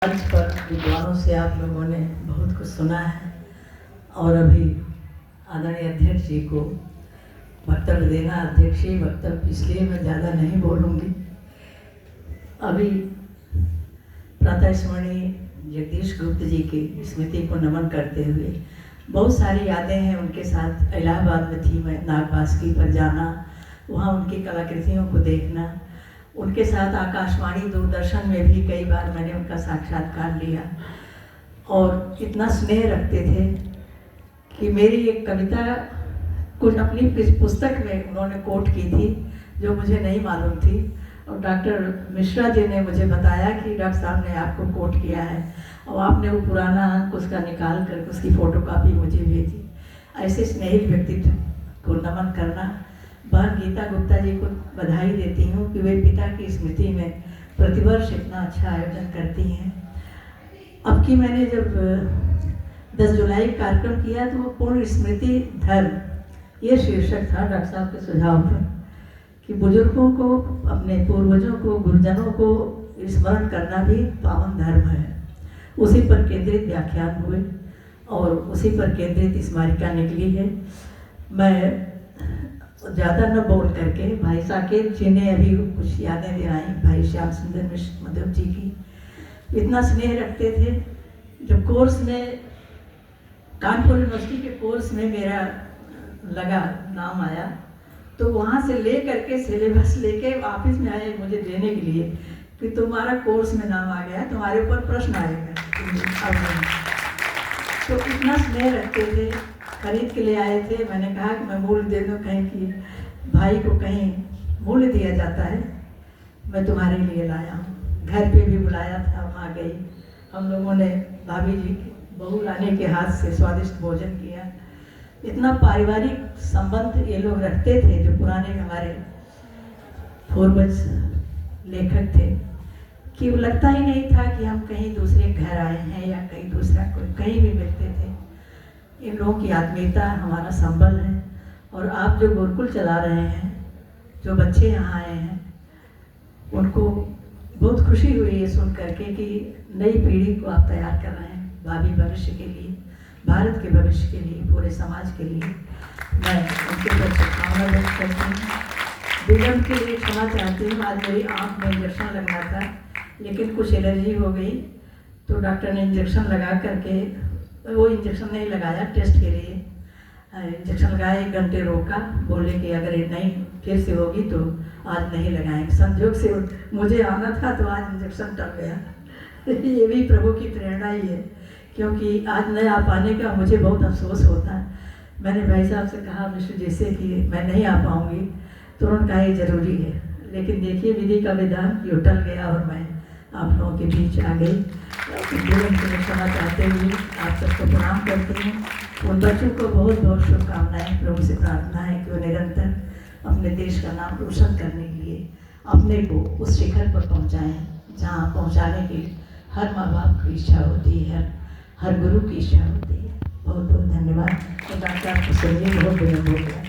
मंच पर विद्वानों से आप लोगों ने बहुत कुछ सुना है और अभी आदरणीय अध्यक्ष जी को वक्तव्य देना, अध्यक्ष जी वक्तव्य, इसलिए मैं ज़्यादा नहीं बोलूँगी। अभी प्रातः स्मरणीय जगदीश गुप्त जी की स्मृति को नमन करते हुए बहुत सारी यादें हैं उनके साथ। इलाहाबाद में थी मैं, नागवासुकी पर जाना, वहाँ उनकी कलाकृतियों को देखना, उनके साथ आकाशवाणी दूरदर्शन में भी कई बार मैंने उनका साक्षात्कार लिया और इतना स्नेह रखते थे कि मेरी एक कविता कुछ अपनी पुस्तक में उन्होंने कोट की थी जो मुझे नहीं मालूम थी और डॉक्टर मिश्रा जी ने मुझे बताया कि डॉक्टर साहब ने आपको कोट किया है और आपने वो पुराना अंक उसका निकाल कर उसकी फ़ोटोकॉपी मुझे भेजी। ऐसे स्नेहित व्यक्तित्व को नमन करना। बहन गीता गुप्ता जी को बधाई देती हूँ कि वे पिता की स्मृति में प्रतिवर्ष इतना अच्छा आयोजन करती हैं। अब की मैंने जब 10 जुलाई कार्यक्रम किया तो वो पूर्ण स्मृति धर्म ये शीर्षक था डॉक्टर साहब के सुझाव पर कि बुजुर्गों को, अपने पूर्वजों को, गुरुजनों को स्मरण करना भी पावन धर्म है। उसी पर केंद्रित व्याख्यान हुए और उसी पर केंद्रित स्मारिका निकली है। मैं ज़्यादा न बोल करके भाई साकेत जी ने अभी कुछ यादें दिलाई, भाई श्याम सुंदर मिश्र मधुर जी की। इतना स्नेह रखते थे। जब कोर्स में कानपुर यूनिवर्सिटी के कोर्स में मेरा लगा, नाम आया, तो वहाँ से ले करके सिलेबस लेके ऑफिस में आए मुझे देने के लिए कि तुम्हारा कोर्स में नाम आ गया, तुम्हारे ऊपर प्रश्न आएगा। तो इतना स्नेह रखते थे, खरीद के ले आए थे। मैंने कहा कि मैं मूल्य दे दूँ, कहीं कि भाई को कहीं मूल्य दिया जाता है, मैं तुम्हारे लिए लाया हूँ। घर पे भी बुलाया था, वहाँ गई। हम लोगों ने भाभी जी बहू रानी के हाथ से स्वादिष्ट भोजन किया। इतना पारिवारिक संबंध ये लोग रखते थे जो पुराने हमारे पूर्वज लेखक थे कि वो लगता ही नहीं था कि हम कहीं दूसरे घर आए हैं या कहीं दूसरा कोई, कहीं भी मिलते थे। इन लोगों की आत्मीयता हमारा संबल है। और आप जो गुरुकुल चला रहे हैं, जो बच्चे यहाँ आए हैं, उनको बहुत खुशी हुई ये सुन करके कि नई पीढ़ी को आप तैयार कर रहे हैं भावी भविष्य के लिए, भारत के भविष्य के लिए, पूरे समाज के लिए। मैं उनके लिए शुभकामना व्यक्त करती हूँ। विलम्ब के लिए क्षमा चाहती हूँ। आज मेरी आँख में इंजेक्शन लगना था लेकिन कुछ एलर्जी हो गई तो डॉक्टर ने इंजेक्शन लगा करके, वो इंजेक्शन नहीं लगाया, टेस्ट के लिए इंजेक्शन लगाया, 1 घंटे रोका, बोले कि अगर ये नहीं फिर से होगी तो आज नहीं लगाएंगे। संयोग से मुझे आना था तो आज इंजेक्शन टल गया। ये भी प्रभु की प्रेरणा ही है, क्योंकि आज नहीं आ पाने का मुझे बहुत अफसोस होता है। मैंने भाई साहब से कहा मिश्र जी से कि मैं नहीं आ पाऊँगी, तो उन्होंने कहा ये ज़रूरी है। लेकिन देखिए विधि का विधान ये टल गया और मैं आप लोगों के बीच आ गई। जीवन के लिए क्षमा चाहते हुए आप सबको प्रणाम करती हूँ। उन बच्चों को बहुत बहुत शुभकामनाएं। प्रभु से प्रार्थना है कि वो निरंतर अपने देश का नाम रोशन करने के लिए अपने को उस शिखर पर पहुँचाएँ जहाँ पहुँचाने की हर माँ बाप की इच्छा होती है, हर गुरु की इच्छा होती है। बहुत बहुत धन्यवाद। तो डॉक्टर आपको सुनिए, बहुत बहुत